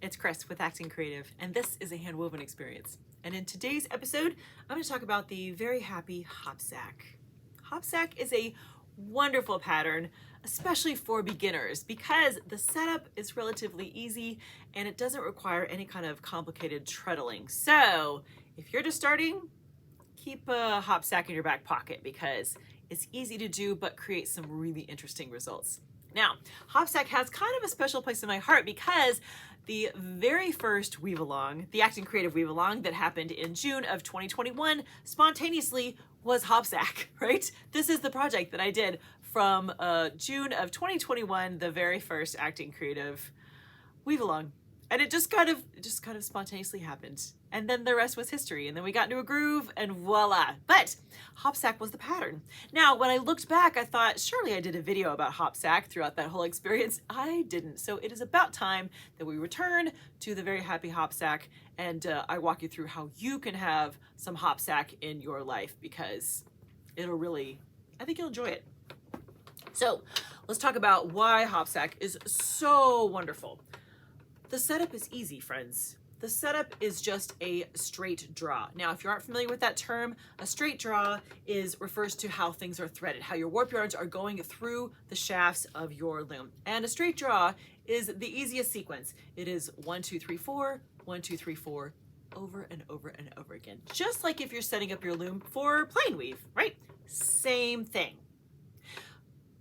it's Chris with Acton Creative, and this is a hand-woven experience. And in today's episode, I'm going to talk about the very happy Hopsack. Hopsack is a wonderful pattern, especially for beginners, because the setup is relatively easy and it doesn't require any kind of complicated treadling. So if you're just starting, keep a Hopsack in your back pocket because it's easy to do but creates some really interesting results. Now, Hopsack has kind of a special place in my heart because the very first weave along, the Acton Creative weave along that happened in June of 2021, spontaneously was Hopsack, right? This is the project that I did from June of 2021, the very first Acton Creative weave along. And it just kind of spontaneously happened. And then the rest was history. And then we got into a groove and voila. But Hopsack was the pattern. Now, when I looked back, I thought, surely I did a video about Hopsack throughout that whole experience. I didn't. So it is about time that we return to the very happy Hopsack. And I walk you through how you can have some Hopsack in your life because it'll really, I think you'll enjoy it. So let's talk about why Hopsack is so wonderful. The setup is easy, friends. The setup is just a straight draw. Now, if you aren't familiar with that term, a straight draw refers to how things are threaded, how your warp yarns are going through the shafts of your loom. And a straight draw is the easiest sequence. It is 1, 2, 3, 4, 1, 2, 3, 4, over and over and over again. Just like if you're setting up your loom for plain weave, right? Same thing.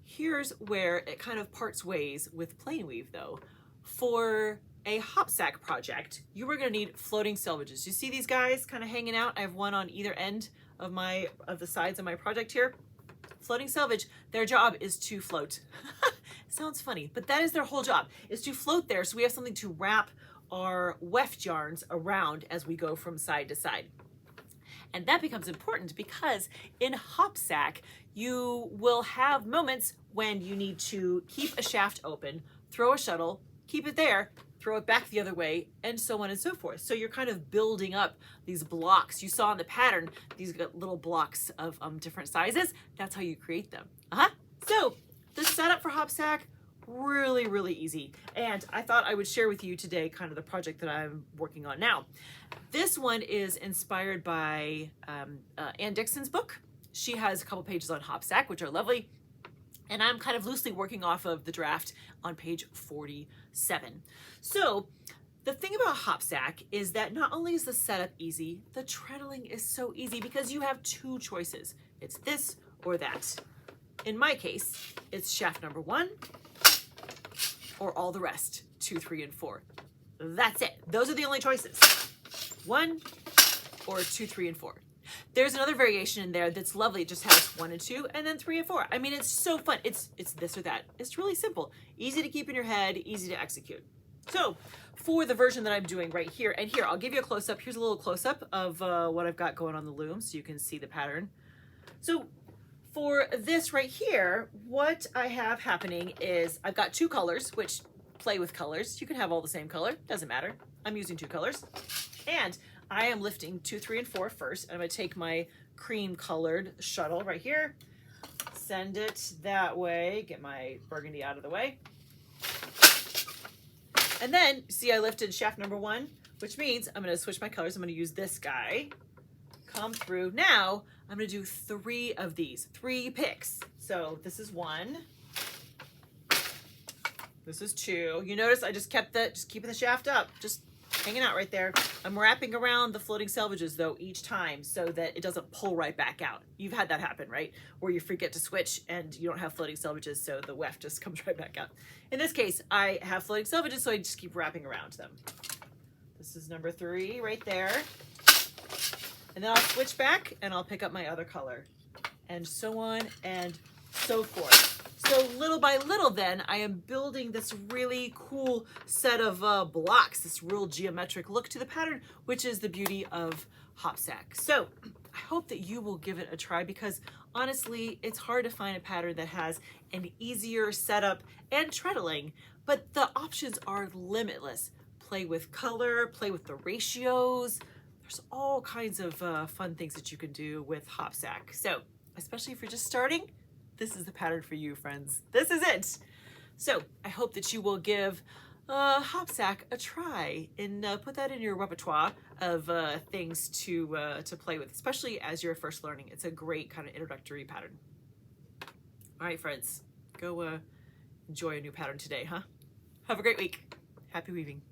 Here's where it kind of parts ways with plain weave though. For a Hopsack project, you are going to need floating selvages. You see these guys kind of hanging out? I have one on either end of the sides of my project here. Floating selvage, their job is to float. Sounds funny, but that is their whole job, is to float there so we have something to wrap our weft yarns around as we go from side to side. And that becomes important because in Hopsack, you will have moments when you need to keep a shaft open, throw a shuttle, keep it there, throw it back the other way, and so on and so forth. So you're kind of building up these blocks. You saw in the pattern, these little blocks of different sizes. That's how you create them. So the setup for Hopsack, really, really easy. And I thought I would share with you today kind of the project that I'm working on now. This one is inspired by Ann Dixon's book. She has a couple pages on Hopsack, which are lovely. And I'm kind of loosely working off of the draft on page 47. So the thing about Hopsack is that not only is the setup easy, the treadling is so easy because you have two choices. It's this or that. In my case, it's shaft number 1 or all the rest, 2, 3, and 4. That's it. Those are the only choices. 1 or 2, 3, and 4. There's another variation in there that's lovely. It just has 1 and 2 and then 3 and 4. I mean, it's so fun. It's this or that. It's really simple. Easy to keep in your head, easy to execute. So for the version that I'm doing right here, and here, I'll give you a close-up. Here's a little close-up of what I've got going on the loom so you can see the pattern. So for this right here, what I have happening is I've got 2 colors, which play with colors. You can have all the same color. Doesn't matter. I'm using 2 colors. And I am lifting 2, 3, and 4 first. And I'm going to take my cream colored shuttle right here, send it that way, get my burgundy out of the way. And then, see, I lifted shaft number 1, which means I'm going to switch my colors. I'm going to use this guy, come through. Now, I'm going to do 3 of these, 3 picks. So this is 1. This is 2. You notice I just keeping the shaft up, just hanging out right there. I'm wrapping around the floating selvages though each time so that it doesn't pull right back out. You've had that happen, right? Where you forget to switch and you don't have floating selvages, so the weft just comes right back out. In this case, I have floating selvages, so I just keep wrapping around them. This is number 3 right there. And then I'll switch back and I'll pick up my other color, and so on and so forth. So little by little then, I am building this really cool set of blocks, this real geometric look to the pattern, which is the beauty of Hopsack. So I hope that you will give it a try because honestly, it's hard to find a pattern that has an easier setup and treadling, but the options are limitless. Play with color, play with the ratios. There's all kinds of fun things that you can do with Hopsack. So especially if you're just starting, this is the pattern for you, friends. This is it. So I hope that you will give Hopsack a try, and put that in your repertoire of things to play with, especially as you're first learning. It's a great kind of introductory pattern. All right, friends, go enjoy a new pattern today, huh? Have a great week. Happy weaving.